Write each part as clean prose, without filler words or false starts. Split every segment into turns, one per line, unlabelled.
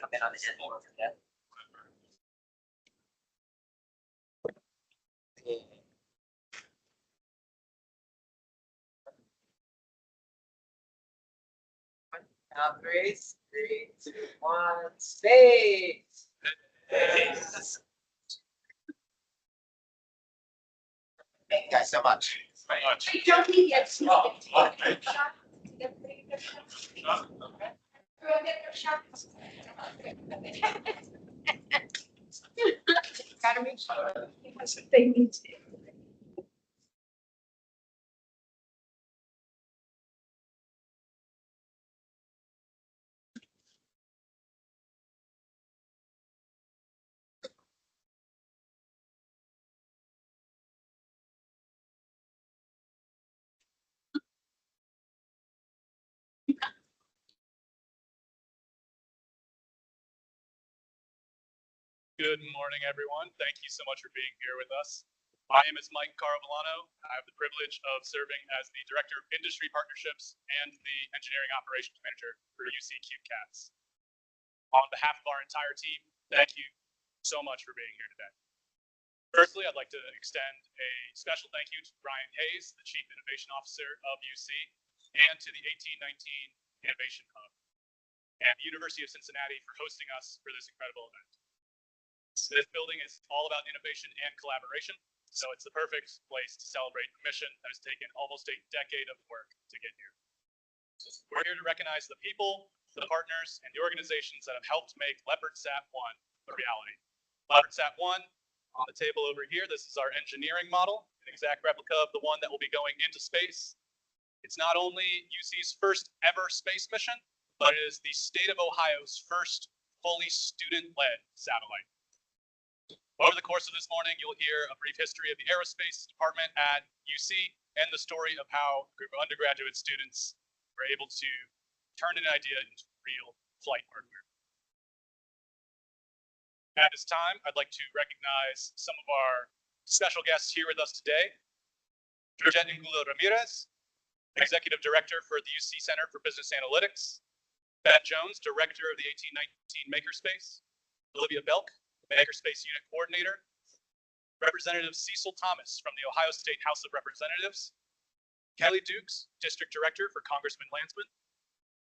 Jump in on the end more for that. Count three, 2, 1, space. Thank you guys so much.
You don't need yet. Gotta make sure that's what they need to do.
Good morning, everyone. Thank you so much for being here with us. My name is Mike Carovillano. I have the privilege of serving as the Director of Industry Partnerships and the Engineering Operations Manager for UC CubeCats. On behalf of our entire team, thank you so much for being here today. Firstly, I'd like to extend a special thank you to Brian Hayes, the Chief Innovation Officer of UC, and to the 1819 Innovation Hub, and the University of Cincinnati for hosting us for this incredible event. This building is all about innovation and collaboration, so it's the perfect place to celebrate a mission that has taken almost a decade of work to get here. We're here to recognize the people, the partners, and the organizations that have helped make LEOPARDSat-1 a reality. LEOPARDSat-1, on the table over here, this is our engineering model, an exact replica of the one that will be going into space. It's not only UC's first ever space mission, but it is the state of Ohio's first fully student-led satellite. Over the course of this morning, you'll hear a brief history of the aerospace department at UC and the story of how a group of undergraduate students were able to turn an idea into real flight hardware. At this time, I'd like to recognize some of our special guests here with us today. Georgette Angulo Ramirez, Executive Director for the UC Center for Business Analytics. Ben Jones, Director of the 1819 Makerspace. Olivia Belk, Makerspace Unit Coordinator. Representative Cecil Thomas from the Ohio State House of Representatives. Kelly Dukes, District Director for Congressman Landsman.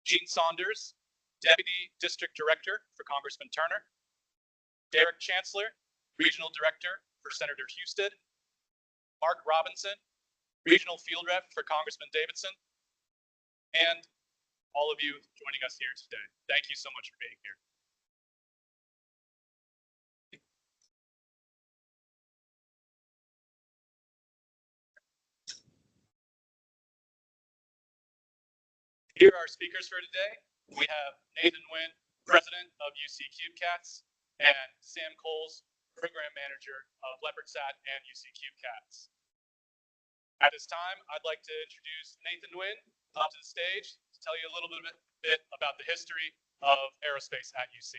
Gene Saunders, Deputy District Director for Congressman Turner. Derek Chancellor, Regional Director for Senator Husted. Mark Robinson, Regional Field Rep for Congressman Davidson. And all of you joining us here today. Thank you so much for being here. Here are our speakers for today. We have Nathan Nguyen, President of UC CubeCats, and Sam Kohls, Program Manager of LEOPARDSat and UC CubeCats. At this time, I'd like to introduce Nathan Nguyen up to the stage to tell you a little bit about the history of aerospace at UC.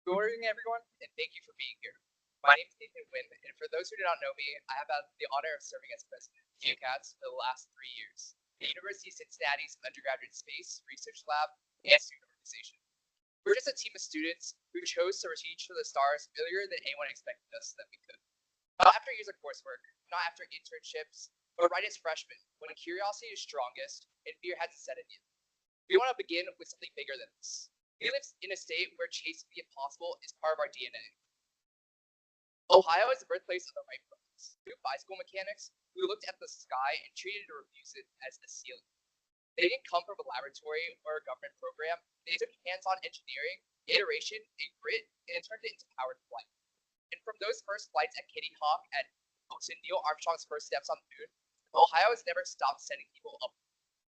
Good morning, everyone, and thank you for being here. My name is Nathan Nguyen, and for those who do not know me, I have had the honor of serving as president of CubeCats for the last 3 years, the University of Cincinnati's undergraduate space, research lab, and student organization. We're just a team of students who chose to reach for the stars earlier than anyone expected us that we could. Not after years of coursework, not after internships, but right as freshmen, when curiosity is strongest and fear hasn't set in yet. We want to begin with something bigger than this. We live in a state where chasing the impossible is part of our DNA. Ohio is the birthplace of the Wright brothers, two bicycle mechanics who looked at the sky and treated or refused it as a ceiling. They didn't come from a laboratory or a government program. They took hands-on engineering, iteration, and grit, and turned it into powered flight. And from those first flights at Kitty Hawk to Neil Armstrong's first steps on the moon, Ohio has never stopped sending people up.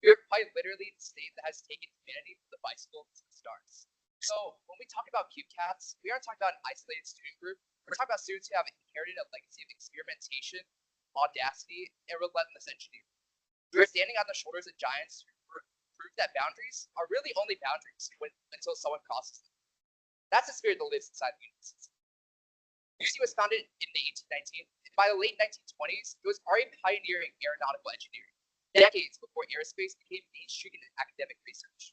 We are quite literally the state that has taken humanity from the bicycle to the stars. So when we talk about CubeCats, we aren't talking about an isolated student group. We're talking about students who have inherited a legacy of experimentation, audacity, and relentless engineering. We're standing on the shoulders of giants who prove that boundaries are really only boundaries until someone crosses them. That's the spirit that lives inside the university. UC was founded in the 1819 By the late 1920s, it was already pioneering aeronautical engineering, decades before aerospace became mainstream in academic research.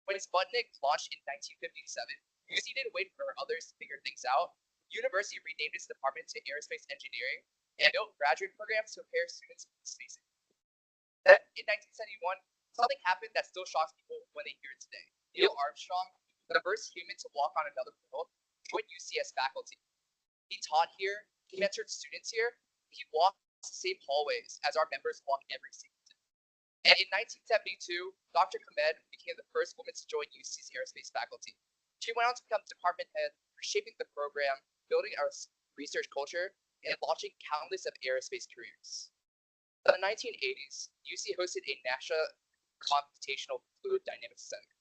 When Sputnik launched in 1957, UC didn't wait for others to figure things out. The university renamed its department to Aerospace Engineering and built graduate programs to prepare students for space. Then, in 1971, something happened that still shocks people when they hear it today. Neil Armstrong, the first human to walk on another world, joined UCS faculty. He taught here, he mentored students here, he walked the same hallways as our members walk every single day. And in 1972, Dr. Khamed became the first woman to join UC's aerospace faculty. She went on to become department head, reshaping the program, building our research culture, and launching countless of aerospace careers. In the 1980s, UC hosted a NASA Computational Fluid Dynamics Center.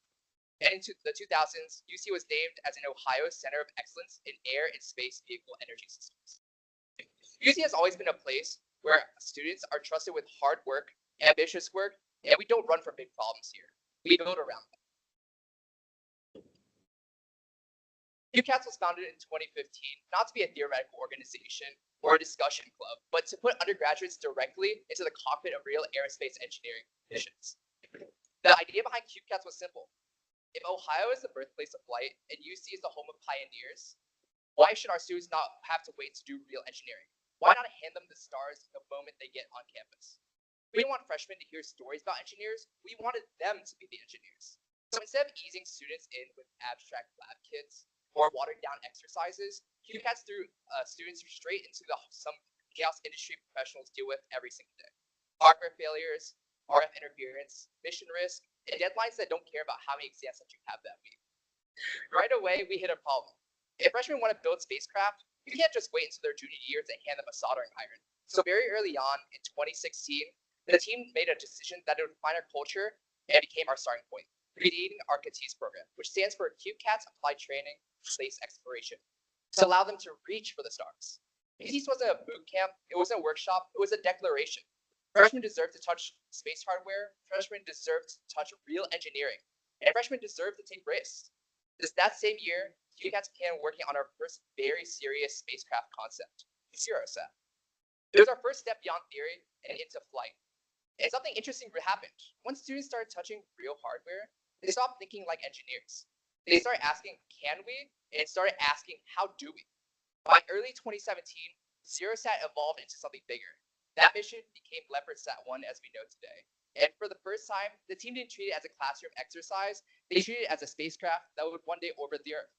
And in the 2000s, UC was named as an Ohio Center of Excellence in Air and Space Vehicle Energy Systems. UC has always been a place where students are trusted with hard work, ambitious work, and we don't run from big problems here. We build around them. CubeCats was founded in 2015, not to be a theoretical organization or a discussion club, but to put undergraduates directly into the cockpit of real aerospace engineering missions. The idea behind CubeCats was simple. If Ohio is the birthplace of flight and UC is the home of pioneers, why should our students not have to wait to do real engineering? Why not hand them the stars the moment they get on campus? We didn't want freshmen to hear stories about engineers. We wanted them to be the engineers. So instead of easing students in with abstract lab kits or watered down exercises, CubeCats threw students straight into some chaos industry professionals deal with every single day. Hardware failures, RF interference, mission risk, and deadlines that don't care about how many exams that you have that week. Right away, we hit a problem. If freshmen want to build spacecraft, you can't just wait until their junior year to hand them a soldering iron. So very early on, in 2016, the team made a decision that it would define our culture and became our starting point, creating our CATiSE program, which stands for CubeCats Applied Training for Space Exploration, to allow them to reach for the stars. CATiSE wasn't a boot camp, it wasn't a workshop, it was a declaration. Freshmen deserve to touch space hardware, freshmen deserve to touch real engineering, and freshmen deserve to take risks. That same year, CubeCats began working on our first very serious spacecraft concept, CubeSat. It was our first step beyond theory and into flight. And something interesting happened. Once students started touching real hardware, they stopped thinking like engineers. They started asking, can we? And started asking, how do we? By early 2017, CubeSat evolved into something bigger. That mission became LEOPARDSat-1 as we know today. And for the first time, the team didn't treat it as a classroom exercise, they treated it as a spacecraft that would one day orbit the Earth.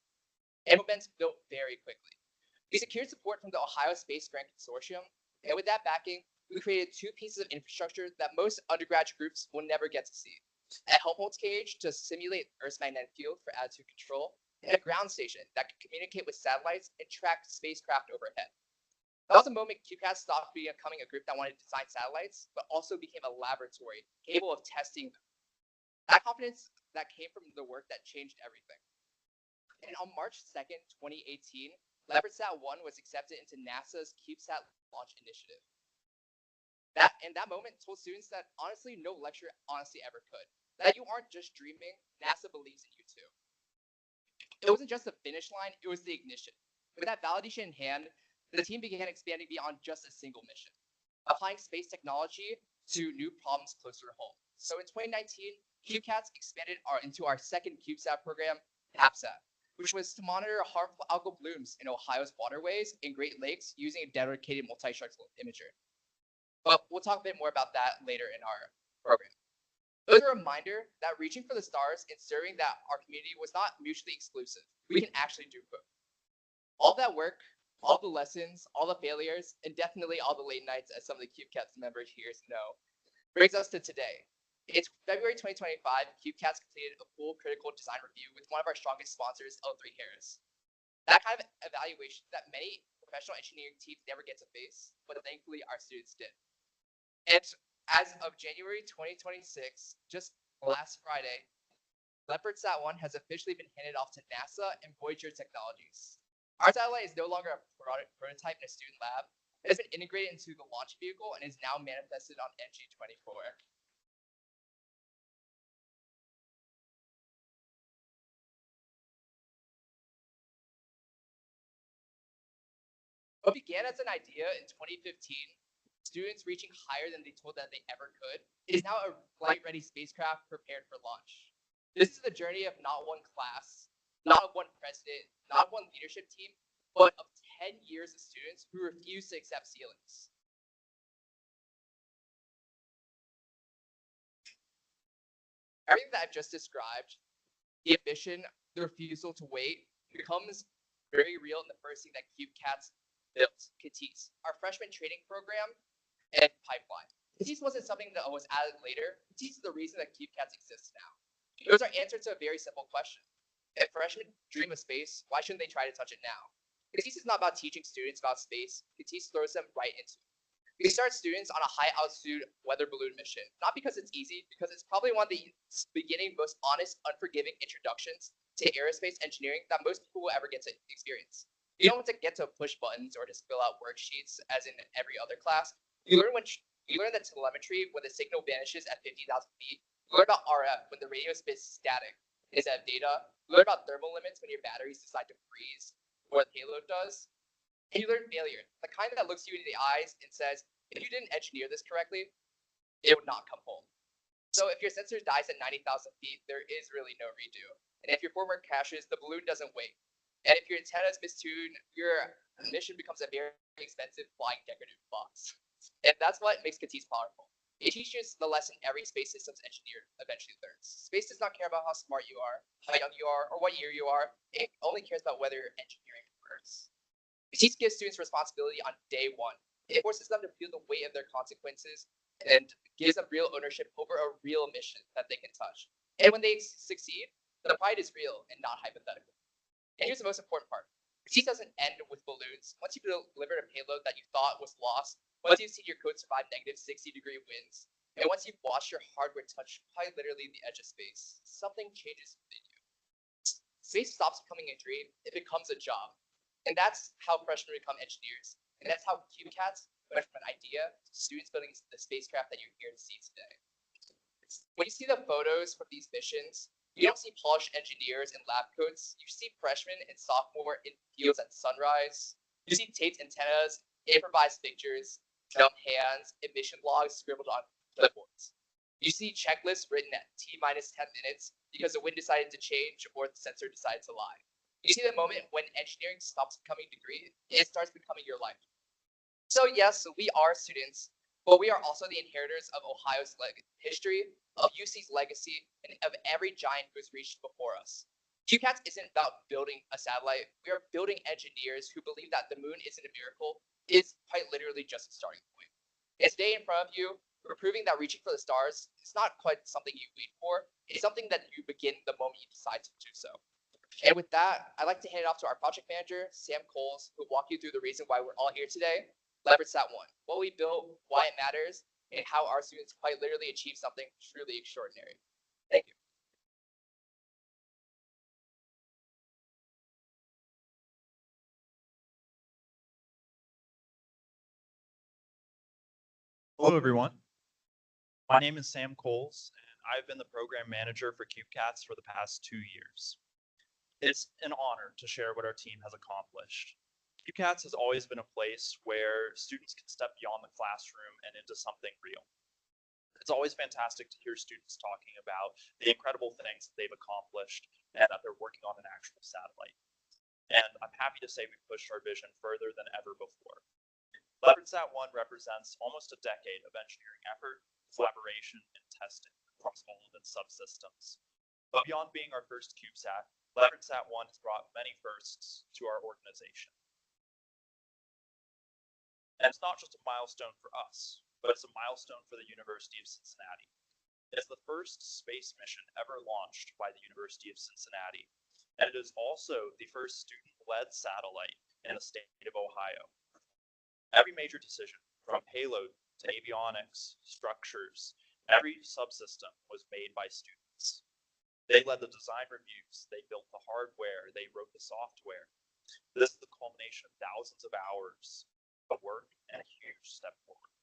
And momentum built very quickly. We secured support from the Ohio Space Grant Consortium, and with that backing, we created two pieces of infrastructure that most undergraduate groups will never get to see. A Helmholtz cage to simulate Earth's magnetic field for attitude control, and a ground station that could communicate with satellites and track spacecraft overhead. That was the moment CubeCats stopped becoming a group that wanted to design satellites, but also became a laboratory capable of testing them. That confidence that came from the work that changed everything. And on March 2nd, 2018, LEOPARDSat-1 was accepted into NASA's CubeSat launch initiative. That moment told students that honestly no lecture honestly ever could. That you aren't just dreaming, NASA believes in you too. It wasn't just the finish line, it was the ignition. With that validation in hand, the team began expanding beyond just a single mission, applying space technology to new problems closer to home. So in 2019, CubeCats expanded into our second CubeSat program, CAPSat, which was to monitor harmful algal blooms in Ohio's waterways and Great Lakes using a dedicated multi-structural imager. But we'll talk a bit more about that later in our program. It was a reminder that reaching for the stars and serving that our community was not mutually exclusive. We can actually do both. All that work, all the lessons, all the failures, and definitely all the late nights, as some of the CubeCats members here know, brings us to today. It's February 2025, CubeCats completed a full critical design review with one of our strongest sponsors, L3 Harris. That kind of evaluation that many professional engineering teams never get to face, but thankfully our students did. And as of January 2026, just last Friday, LEOPARDSat-1 has officially been handed off to NASA and Voyager Technologies. Our satellite is no longer a prototype in a student lab. It has been integrated into the launch vehicle and is now manifested on NG-24. What began as an idea in 2015, students reaching higher than they told that they ever could, is now a flight-ready spacecraft prepared for launch. This is the journey of not one class, not of one president, not of one leadership team, but of 10 years of students who refuse to accept ceilings. Everything that I've just described, the ambition, the refusal to wait, becomes very real in the first thing that CubeCats built, CATiSE, our freshman training program and pipeline. CATiSE wasn't something that was added later. CATiSE is the reason that CubeCats exists now. It was our answer to a very simple question. If freshmen dream of space, why shouldn't they try to touch it now? CATiSE is not about teaching students about space. CATiSE throws them right into it. We start students on a high altitude weather balloon mission, not because it's easy, because it's probably one of the beginning, most honest, unforgiving introductions to aerospace engineering that most people will ever get to experience. You don't get to push buttons or just fill out worksheets as in every other class. You learn the telemetry when the signal vanishes at 50,000 feet. You learn about RF when the radio spits static instead of data. You learn about thermal limits when your batteries decide to freeze, or the payload does. And you learn failure, the kind that looks you in the eyes and says, if you didn't engineer this correctly, it would not come home. So if your sensor dies at 90,000 feet, there is really no redo. And if your firmware crashes, the balloon doesn't wait. And if your antennas mistuned, your mission becomes a very expensive flying decorative box. And that's what makes CATiSE powerful. It teaches the lesson every space systems engineer eventually learns. Space does not care about how smart you are, how young you are, or what year you are. It only cares about whether engineering works. CATiSE gives students responsibility on day one. It forces them to feel the weight of their consequences and gives them real ownership over a real mission that they can touch. And when they succeed, the pride is real and not hypothetical. And here's the most important part. CATiSE doesn't end with balloons. Once you've delivered a payload that you thought was lost, once you've seen your code survive negative 60-degree winds, and once you've watched your hardware touch quite literally the edge of space, something changes within you. Space stops becoming a dream, it becomes a job. And that's how freshmen become engineers. And that's how CubeCats went from an idea to students building the spacecraft that you're here to see today. When you see the photos from these missions, you don't see polished engineers in lab coats. You see freshmen and sophomore in fields at sunrise. You see taped antennas, improvised pictures, dumb hands, and mission logs scribbled on clipboards. You see checklists written at T-10 minutes because the wind decided to change or the sensor decided to lie. You see the moment when engineering stops becoming a degree, it starts becoming your life. So yes, we are students, but we are also the inheritors of Ohio's history, of UC's legacy, and of every giant who's reached before us. CubeCats isn't about building a satellite. We are building engineers who believe that the moon isn't a miracle. It's quite literally just a starting point. And today in front of you, we're proving that reaching for the stars is not quite something you wait for. It's something that you begin the moment you decide to do so. And with that, I'd like to hand it off to our project manager, Sam Kohls, who will walk you through the reason why we're all here today, LEOPARDSat-1, what we built, why it matters, and how our students quite literally achieve something truly extraordinary. Thank you.
Hello, everyone. My name is Sam Kohls, and I've been the program manager for CubeCats for the past 2 years. It's an honor to share what our team has accomplished. CubeCats has always been a place where students can step beyond the classroom and into something real. It's always fantastic to hear students talking about the incredible things that they've accomplished and that they're working on an actual satellite. And I'm happy to say we've pushed our vision further than ever before. LEOPARDSat-1 represents almost a decade of engineering effort, collaboration, and testing across all of its subsystems. But beyond being our first CubeSat, LEOPARDSat-1 has brought many firsts to our organization. And it's not just a milestone for us, but it's a milestone for the University of Cincinnati. It's the first space mission ever launched by the University of Cincinnati, and it is also the first student-led satellite in the state of Ohio. Every major decision, from payload to avionics, structures, every subsystem was made by students. They led the design reviews, they built the hardware, they wrote the software. This is the culmination of thousands of hours of work and a huge step forward.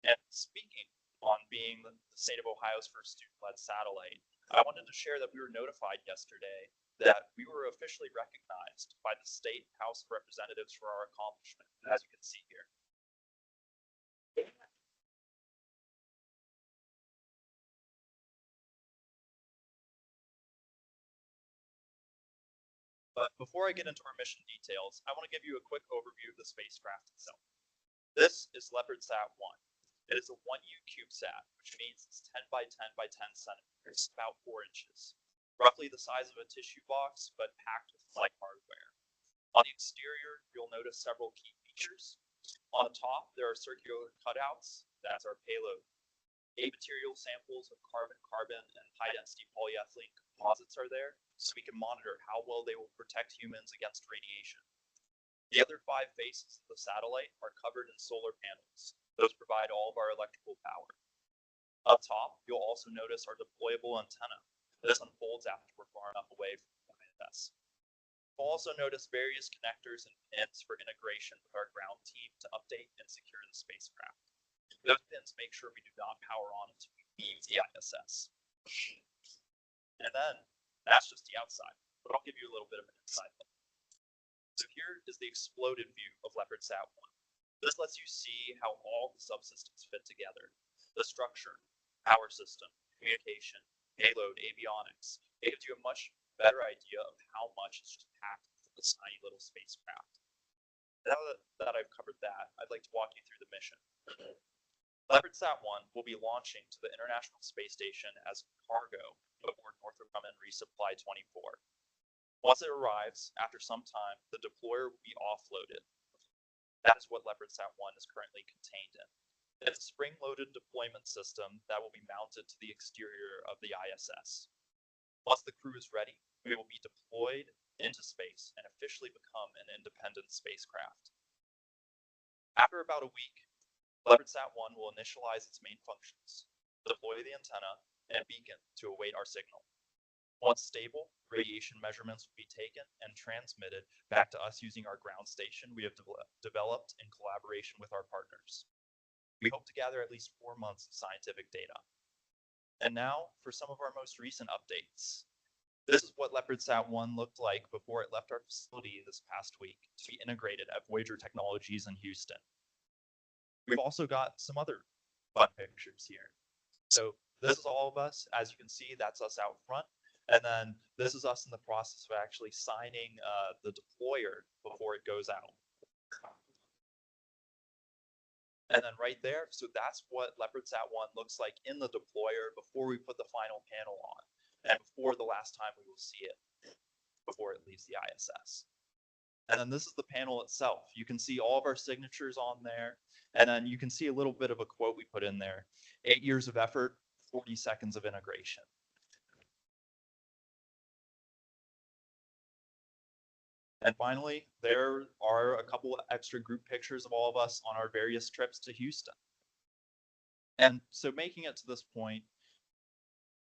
And speaking on being the state of Ohio's first student-led satellite, I wanted to share that we were notified yesterday that we were officially recognized by the State House of Representatives for our accomplishment, as you can see here. But before I get into our mission details, I want to give you a quick overview of the spacecraft itself. This is LEOPARDSat-1. It is a 1U CubeSat, which means it's 10 by 10 by 10 centimeters, about 4 inches. Roughly the size of a tissue box, but packed with flight hardware. On the exterior, you'll notice several key features. On the top, there are circular cutouts. That's our payload. 8 material samples of carbon-carbon and high-density polyethylene composites are there, so we can monitor how well they will protect humans against radiation. The other 5 faces of the satellite are covered in solar panels. Those provide all of our electrical power. Up top, you'll also notice our deployable antenna. This unfolds after we're far enough away from the ISS. You'll also notice various connectors and pins for integration with our ground team to update and secure the spacecraft. Those pins make sure we do not power on until we leave the ISS. And then, that's just the outside, but I'll give you a little bit of an inside look. So here is the exploded view of LEOPARDSat-1. This lets you see how all the subsystems fit together. The structure, power system, communication, payload, avionics. It gives you a much better idea of how much is just packed into this tiny little spacecraft. Now that I've covered that, I'd like to walk you through the mission. LEOPARDSat-1 will be launching to the International Space Station as cargo aboard Northrop Grumman Resupply 24. Once it arrives, after some time, the deployer will be offloaded. That is what LEOPARDSat-1 is currently contained in. It's a spring-loaded deployment system that will be mounted to the exterior of the ISS. Once the crew is ready, we will be deployed into space and officially become an independent spacecraft. After about a week, LEOPARDSat-1 will initialize its main functions, deploy the antenna, and beacon to await our signal. Once stable, radiation measurements will be taken and transmitted back to us using our ground station we have developed in collaboration with our partners. We hope to gather at least 4 months of scientific data. And now for some of our most recent updates. This is what LEOPARDSat-1 looked like before it left our facility this past week to be integrated at Voyager Technologies in Houston. We've also got some other fun pictures here. So this is all of us. As you can see, that's us out front. And then this is us in the process of actually signing the deployer before it goes out. And then right there, so that's what LEOPARDSat-1 looks like in the deployer before we put the final panel on, and before the last time we will see it, before it leaves the ISS. And then this is the panel itself. You can see all of our signatures on there, and then you can see a little bit of a quote we put in there. 8 years of effort, 40 seconds of integration. And finally, there are a couple extra group pictures of all of us on our various trips to Houston. And so making it to this point,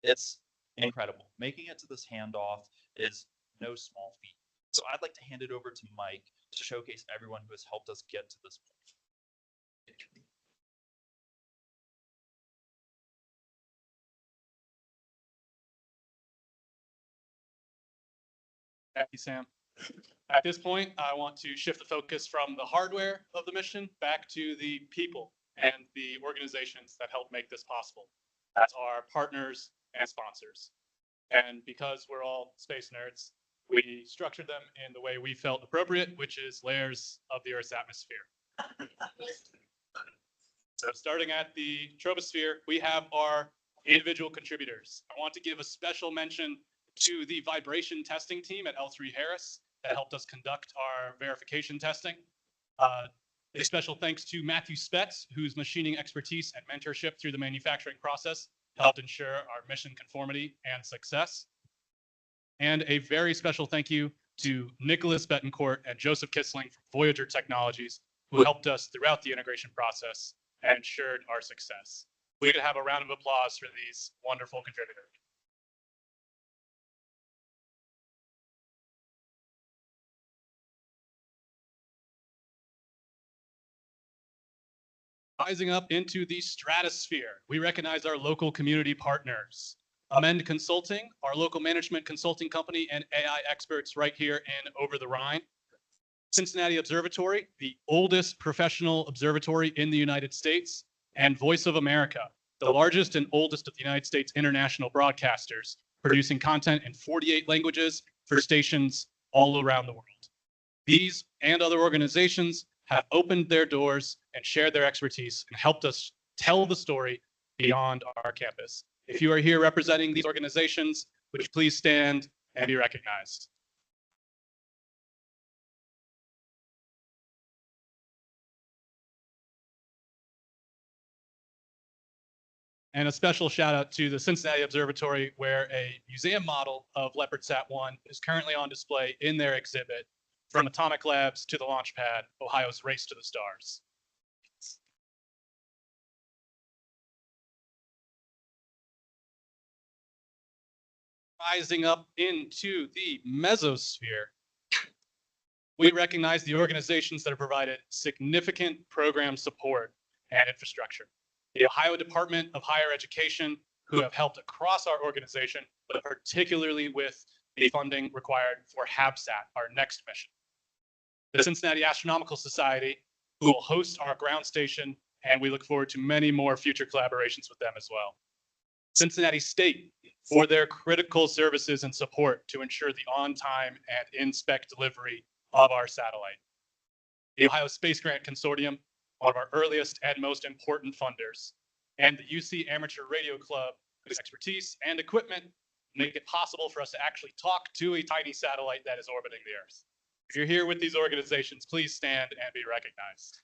it's incredible. Making it to this handoff is no small feat. So I'd like to hand it over to Mike to showcase everyone who has helped us get to this point.
Thank you, Sam. At this point, I want to shift the focus from the hardware of the mission back to the people and the organizations that help make this possible. That's our partners and sponsors. And because we're all space nerds, we structured them in the way we felt appropriate, which is layers of the Earth's atmosphere. So starting at the troposphere, we have our individual contributors. I want to give a special mention to the vibration testing team at L3 Harris that helped us conduct our verification testing. A special thanks to Matthew Spetz, whose machining expertise and mentorship through the manufacturing process helped ensure our mission conformity and success. And a very special thank you to Nicholas Betancourt and Joseph Kissling from Voyager Technologies, who helped us throughout the integration process and ensured our success. We could have a round of applause for these wonderful contributors. Rising up into the stratosphere, we recognize our local community partners. Amend Consulting, our local management consulting company and AI experts right here in Over the Rhine. Cincinnati Observatory, the oldest professional observatory in the United States, and Voice of America, the largest and oldest of the United States international broadcasters, producing content in 48 languages for stations all around the world. These and other organizations have opened their doors and shared their expertise and helped us tell the story beyond our campus. If you are here representing these organizations, would you please stand and be recognized? And a special shout out to the Cincinnati Observatory, where a museum model of LEOPARDSat-1 is currently on display in their exhibit, From Atomic Labs to the Launch Pad, Ohio's Race to the Stars. Rising up into the mesosphere, we recognize the organizations that have provided significant program support and infrastructure. The Ohio Department of Higher Education, who have helped across our organization, but particularly with the funding required for HABSat, our next mission. The Cincinnati Astronomical Society, who will host our ground station, and we look forward to many more future collaborations with them as well. Cincinnati State, for their critical services and support to ensure the on-time and in-spec delivery of our satellite. The Ohio Space Grant Consortium, one of our earliest and most important funders, and the UC Amateur Radio Club, whose expertise and equipment make it possible for us to actually talk to a tiny satellite that is orbiting the Earth. If you're here with these organizations, please stand and be recognized.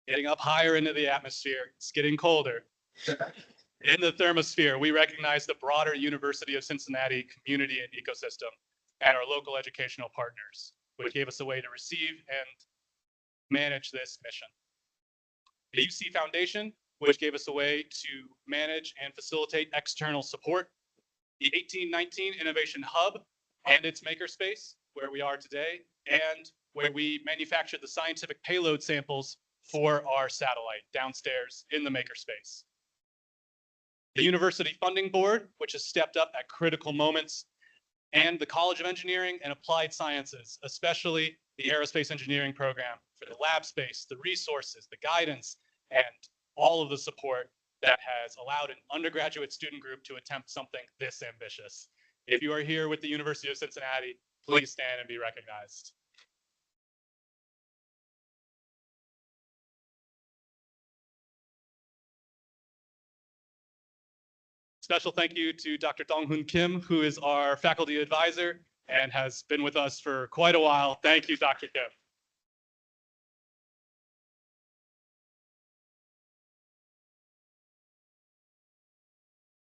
Getting up higher into the atmosphere, it's getting colder. In the thermosphere, we recognize the broader University of Cincinnati community and ecosystem and our local educational partners, which gave us a way to receive and manage this mission. The UC Foundation, which gave us a way to manage and facilitate external support. The 1819 Innovation Hub and its makerspace, where we are today, and where we manufactured the scientific payload samples for our satellite downstairs in the makerspace. The University Funding Board, which has stepped up at critical moments, and the College of Engineering and Applied Sciences, especially the aerospace engineering program, for the lab space, the resources, the guidance, and all of the support that has allowed an undergraduate student group to attempt something this ambitious. If you are here with the University of Cincinnati, please stand and be recognized. Special thank you to Dr. Dong-Hoon Kim, who is our faculty advisor and has been with us for quite a while. Thank you, Dr. Kim.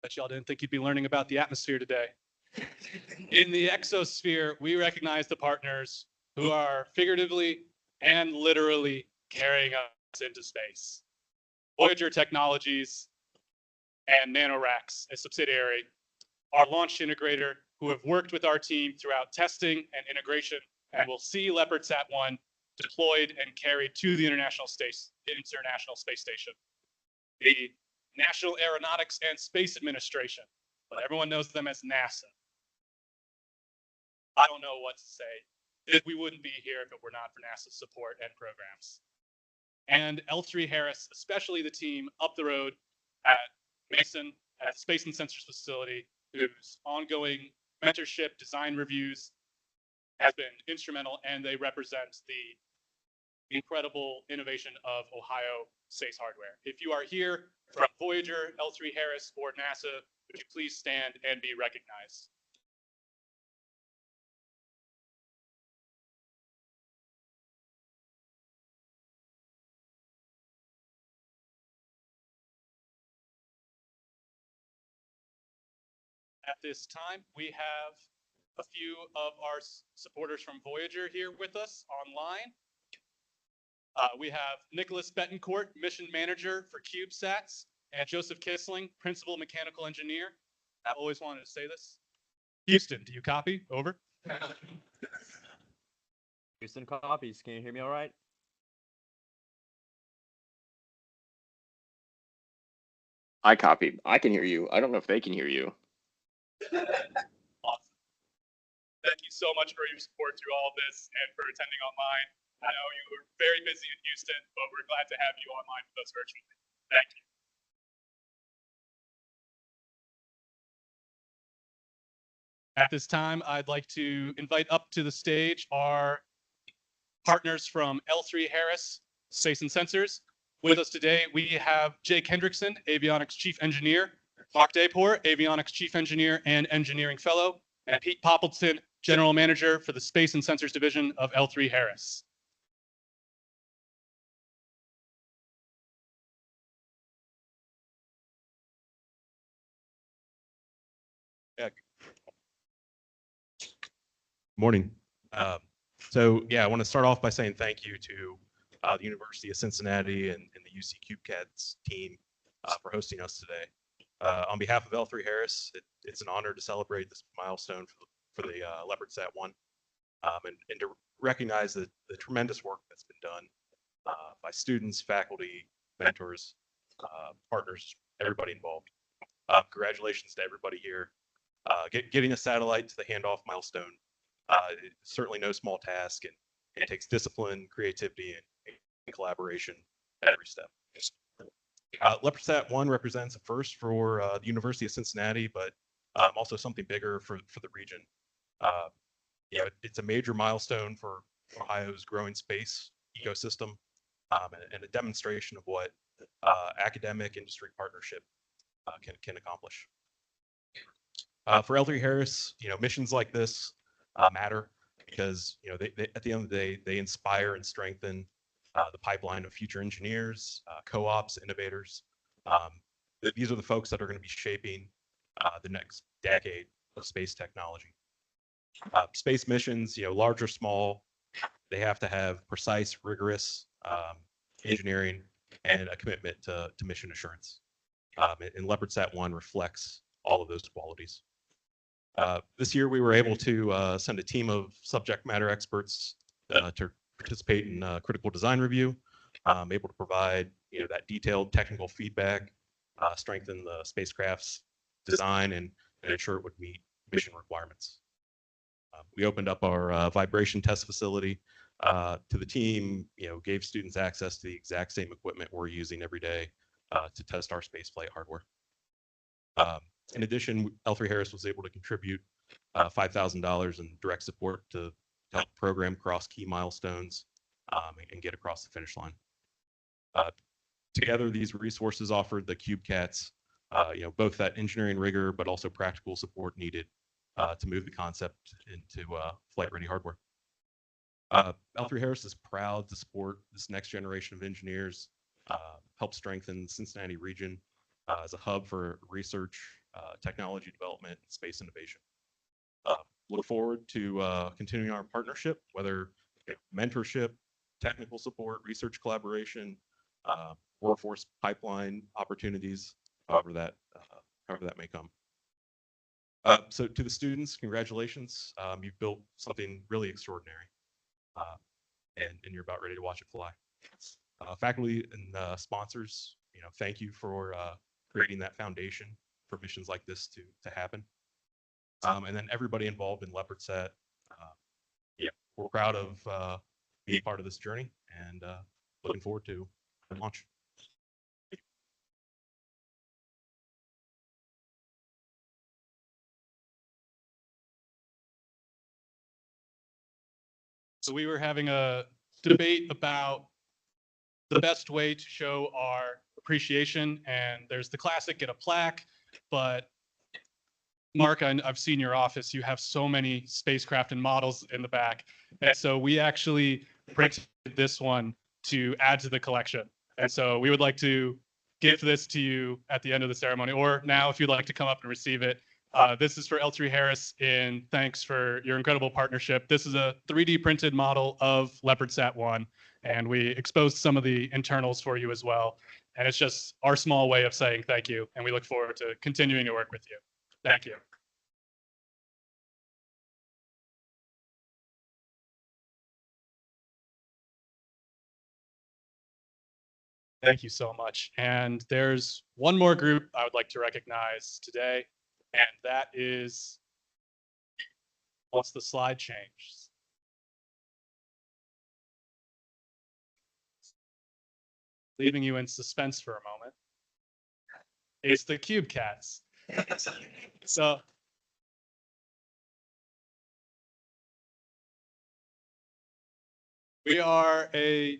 Bet y'all didn't think you'd be learning about the atmosphere today. In the exosphere, we recognize the partners who are figuratively and literally carrying us into space. Voyager Technologies and NanoRacks, a subsidiary, our launch integrator, who have worked with our team throughout testing and integration, and will see LEOPARDSat-1 deployed and carried to the International Space Station. The National Aeronautics and Space Administration, but everyone knows them as NASA. I don't know what to say. We wouldn't be here if it were not for NASA's support and programs. And L3Harris, especially the team up the road at Mason, at the Space and Sensors Facility, whose ongoing mentorship, design reviews has been instrumental, and they represent the incredible innovation of Ohio space hardware. If you are here from Voyager, L3Harris, or NASA, would you please stand and be recognized? At this time, we have a few of our supporters from Voyager here with us online. We have Nicholas Betancourt, Mission Manager for CubeSats, and Joseph Kissling, Principal Mechanical Engineer. I've always wanted to say this. Houston, do you copy? Over.
Houston copies. Can you hear me all right?
I copied. I can hear you. I don't know if they can hear you.
Awesome. Thank you so much for your support through all of this and for attending online. I know you were very busy in Houston, but we're glad to have you online with us virtually. Thank you. At this time, I'd like to invite up to the stage our partners from L3 Harris Space and Sensors. With us today, we have Jake Hendrickson, Avionics Chief Engineer, Mark Daypour, Avionics Chief Engineer and Engineering Fellow, and Pete Poppleton, General Manager for the Space and Sensors Division of L3 Harris.
Morning. I want to start off by saying thank you to the University of Cincinnati and the UC CubeCats team for hosting us today. On behalf of L3 Harris, it's an honor to celebrate this milestone for the LEOPARDSat-1 and to recognize the tremendous work that's been done by students, faculty, mentors, partners, everybody involved. Congratulations to everybody here. Getting a satellite to the handoff milestone, it's certainly no small task, and it takes discipline, creativity, and collaboration at every step. LEOPARDSat-1 represents a first for the University of Cincinnati, but also something bigger for the region. It's a major milestone for Ohio's growing space ecosystem, and a demonstration of what academic industry partnership can accomplish. For L3 Harris, missions like this matter because they at the end of the day they inspire and strengthen the pipeline of future engineers, co-ops, innovators. These are the folks that are going to be shaping the next decade of space technology. Space missions, large or small, they have to have precise, rigorous engineering and a commitment to mission assurance. And LEOPARDSat-1 reflects all of those qualities. This year, we were able to send a team of subject matter experts to participate in critical design review, able to provide that detailed technical feedback, strengthen the spacecraft's design, and ensure it would meet mission requirements. We opened up our vibration test facility to the team, gave students access to the exact same equipment we're using every day to test our spaceflight hardware. In addition, L3 Harris was able to contribute $5,000 in direct support to help the program cross key milestones and get across the finish line. Together, these resources offered the CubeCats, both that engineering rigor, but also practical support needed to move the concept into flight-ready hardware. L3 Harris is proud to support this next generation of engineers, help strengthen the Cincinnati region as a hub for research, technology development, and space innovation. Look forward to continuing our partnership, whether mentorship, technical support, research collaboration, workforce pipeline opportunities, however that may come. So to the students, congratulations. You've built something really extraordinary, and you're about ready to watch it fly. Faculty and sponsors, thank you for creating that foundation for missions like this to happen. And then everybody involved in LEOPARDSat, we're proud of being part of this journey and looking forward to the launch. So we were having a debate about the best way to show our appreciation, and there's the classic get a plaque, but Mark, I've seen your office. You have so many spacecraft and models in the back. And so we actually printed this one to add to the collection. And so we would like to give this to you at the end of the ceremony, or now if you'd like to come up and receive it. This is for L3 Harris in thanks for your incredible partnership. This is a 3D printed model of LEOPARDSat-1, and we exposed some of the internals for you as well. And it's just our small way of saying thank you, and we look forward to continuing to work with you. Thank you.
Thank you so much. And there's one more group I would like to recognize today, and that is, once the slide changes. Leaving you in suspense for a moment. It's the CubeCats. So we are a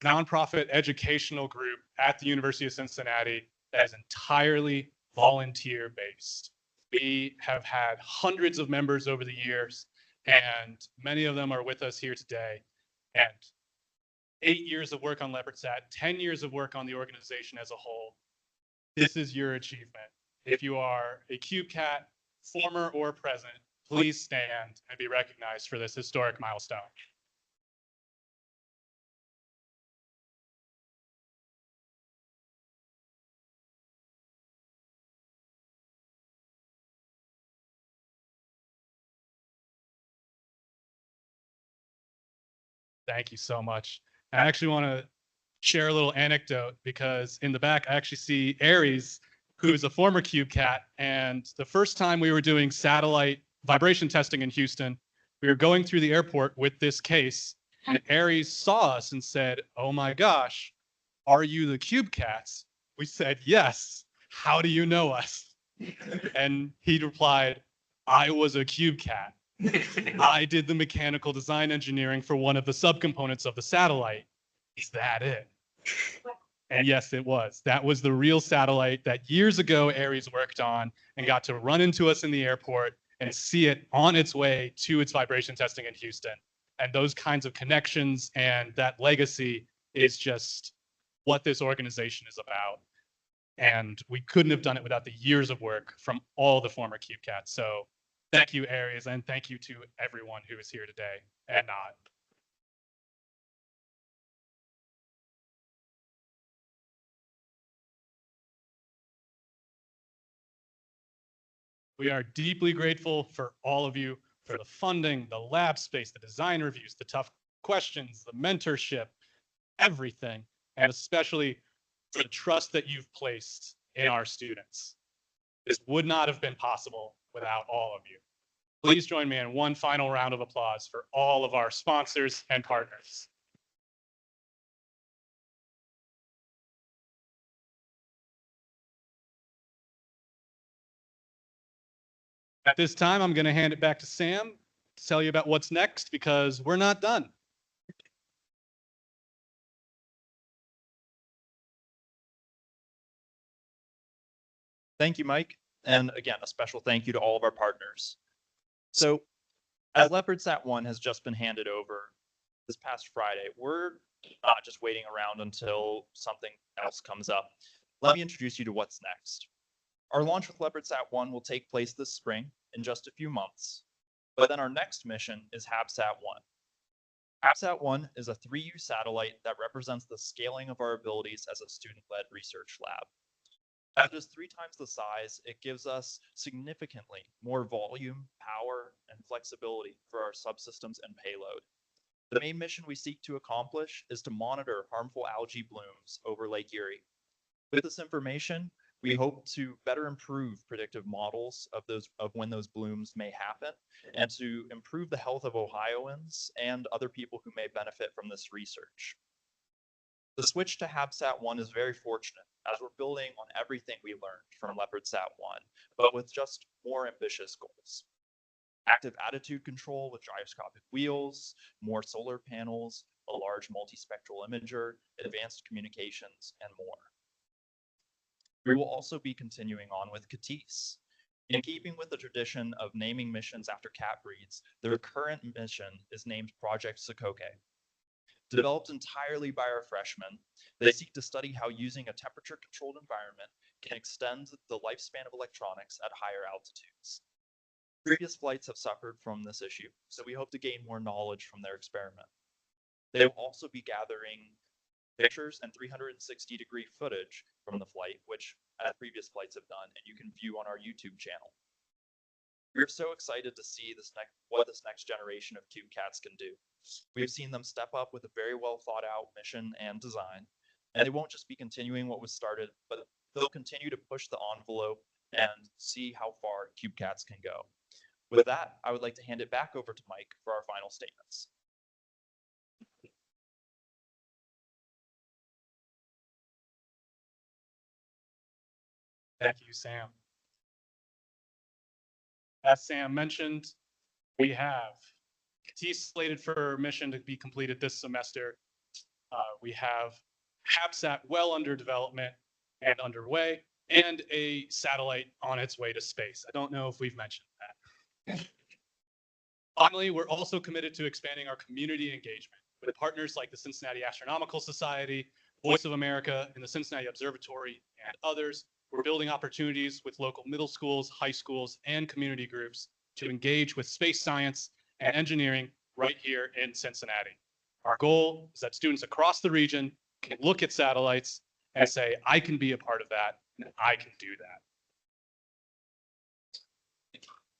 nonprofit educational group at the University of Cincinnati that is entirely volunteer based. We have had hundreds of members over the years, and many of them are with us here today. And 8 years of work on LEOPARDSat, 10 years of work on the organization as a whole. This is your achievement. If you are a CubeCat, former or present, please stand and be recognized for this historic milestone. Thank you so much. I actually want to share a little anecdote because in the back, I actually see Aries, who is a former CubeCat. And the first time we were doing satellite vibration testing in Houston, we were going through the airport with this case, and Aries saw us and said, "Oh my gosh, are you the CubeCats?" We said, "Yes. How do you know us?" And he replied, "I was a CubeCat. I did the mechanical design engineering for one of the subcomponents of the satellite. Is that it?" And yes, it was. That was the real satellite that years ago Aries worked on and got to run into us in the airport and see it on its way to its vibration testing in Houston. And those kinds of connections and that legacy is just what this organization is about. And we couldn't have done it without the years of work from all the former CubeCats. So thank you, Aries, and thank you to everyone who is here today and not. We are deeply grateful for all of you, for the funding, the lab space, the design reviews, the tough questions, the mentorship, everything, and especially for the trust that you've placed in our students. This would not have been possible without all of you. Please join me in one final round of applause for all of our sponsors and partners. At this time, I'm going to hand it back to Sam to tell you about what's next because we're not done.
Thank you, Mike. And again, a special thank you to all of our partners. So as LEOPARDSat-1 has just been handed over this past Friday, we're not just waiting around until something else comes up. Let me introduce you to what's next. Our launch with LEOPARDSat-1 will take place this spring in just a few months. But then our next mission is HABSAT-1. HABSAT-1 is a 3U satellite that represents the scaling of our abilities as a student-led research lab. At just 3 times the size, it gives us significantly more volume, power, and flexibility for our subsystems and payload. The main mission we seek to accomplish is to monitor harmful algae blooms over Lake Erie. With this information, we hope to better improve predictive models of when those blooms may happen and to improve the health of Ohioans and other people who may benefit from this research. The switch to HABSAT-1 is very fortunate as we're building on everything we learned from LEOPARDSat-1, but with just more ambitious goals. Active attitude control with gyroscopic wheels, more solar panels, a large multispectral imager, advanced communications, and more. We will also be continuing on with CATiSE. In keeping with the tradition of naming missions after cat breeds, their current mission is named Project Sokoke. Developed entirely by our freshmen, they seek to study how using a temperature-controlled environment can extend the lifespan of electronics at higher altitudes. Previous flights have suffered from this issue, so we hope to gain more knowledge from their experiment. They will also be gathering pictures and 360-degree footage from the flight, which as previous flights have done, and you can view on our YouTube channel. We're so excited to see what this next generation of CubeCats can do. We've seen them step up with a very well thought out mission and design, And they won't just be continuing what was started, but they'll continue to push the envelope and see how far CubeCats can go. With that, I would like to hand it back over to Mike for our final statements.
Thank you, Sam. As Sam mentioned, we have CATiSE slated for mission to be completed this semester. We have HABSat well under development and underway, and a satellite on its way to space. I don't know if we've mentioned that. Finally, we're also committed to expanding our community engagement with partners like the Cincinnati Astronomical Society, Voice of America, and the Cincinnati Observatory, and others. We're building opportunities with local middle schools, high schools, and community groups to engage with space science and engineering right here in Cincinnati. Our goal is that students across the region can look at satellites and say, I can be a part of that, and I can do that.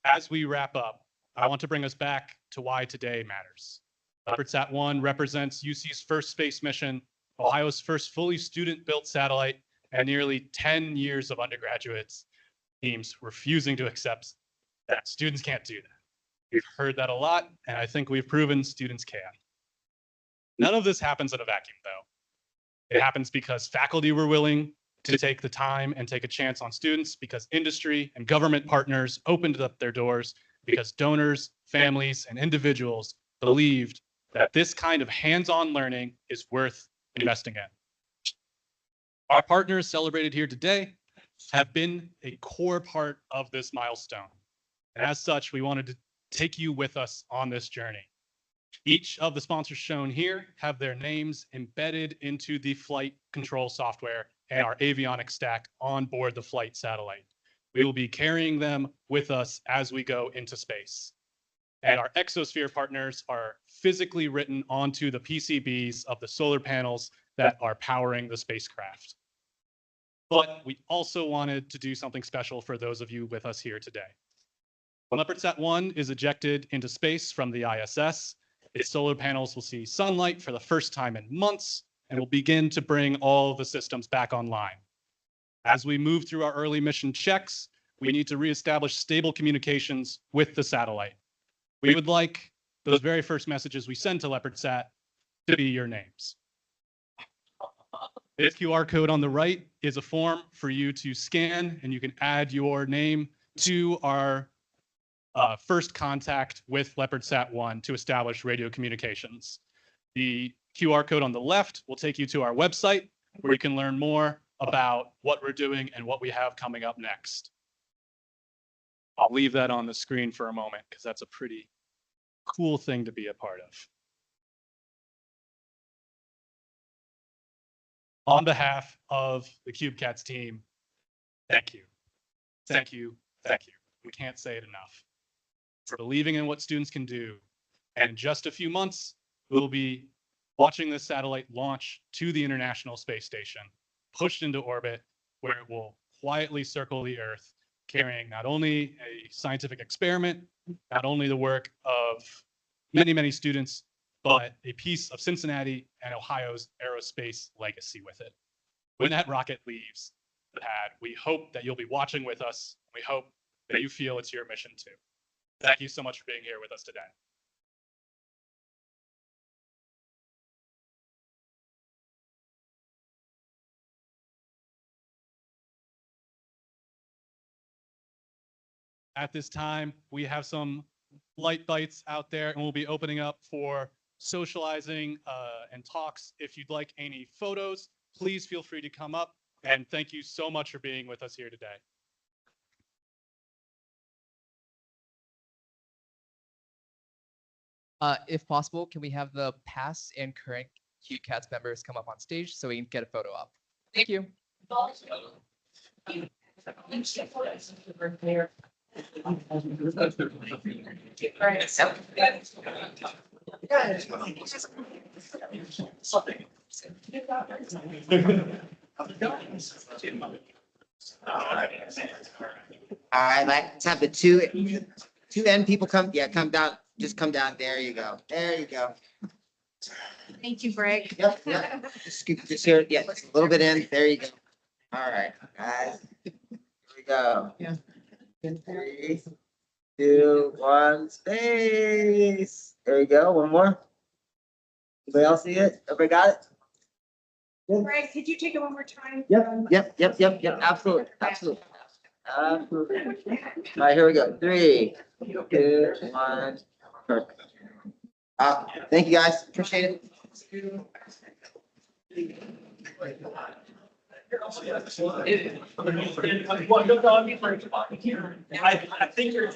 As we wrap up, I want to bring us back to why today matters. LEOPARDSat-1 represents UC's first space mission, Ohio's first fully student-built satellite, and nearly 10 years of undergraduates teams refusing to accept that students can't do that. We've heard that a lot, and I think we've proven students can. None of this happens in a vacuum, though. It happens because faculty were willing to take the time and take a chance on students, because industry and government partners opened up their doors, because donors, families, and individuals believed that this kind of hands-on learning is worth investing in. Our partners celebrated here today have been a core part of this milestone. And as such, we wanted to take you with us on this journey. Each of the sponsors shown here have their names embedded into the flight control software and our avionics stack on board the flight satellite. We will be carrying them with us as we go into space. And our exosphere partners are physically written onto the PCBs of the solar panels that are powering the spacecraft. But we also wanted to do something special for those of you with us here today. When LEOPARDSat-1 is ejected into space from the ISS, its solar panels will see sunlight for the first time in months and will begin to bring all the systems back online. As we move through our early mission checks, we need to reestablish stable communications with the satellite. We would like those very first messages we send to LEOPARDSat to be your names. This QR code on the right is a form for you to scan, and you can add your name to our first contact with LEOPARDSat-1 to establish radio communications. The QR code on the left will take you to our website, where you can learn more about what we're doing and what we have coming up next. I'll leave that on the screen for a moment because that's a pretty cool thing to be a part of. On behalf of the CubeCats team, thank you. Thank you. Thank you. We can't say it enough. For believing in what students can do. And in just a few months, we'll be watching this satellite launch to the International Space Station, pushed into orbit, where it will quietly circle the Earth, carrying not only a scientific experiment, not only the work of many, many students, but a piece of Cincinnati and Ohio's aerospace legacy with it. When that rocket leaves the pad, we hope that you'll be watching with us. We hope that you feel it's your mission too. Thank you so much for being here with us today. At this time, we have some light bites out there, and we'll be opening up for socializing and talks. If you'd like any photos, please feel free to come up. And thank you so much for being with us here today.
If possible, can we have the past and current CubeCats members come up on stage so we can get a photo op? Thank you.
All right, let's have the two end people come. Yeah, come down. Just come down. There you go. There you go.
Thank you, Greg.
Yep, yep. Just scoop this here. Yeah, just a little bit in. There you go. All right, guys. Here we go.
Yeah.
3, 2, 1, space. There you go. One more. Anybody else see it? Everybody got it?
Greg, could you take it one more time?
Yep. Absolutely. Absolutely. Absolutely. All right, here we go. 3, 2, 1. Perfect. Thank you guys. Appreciate it.
I think you're.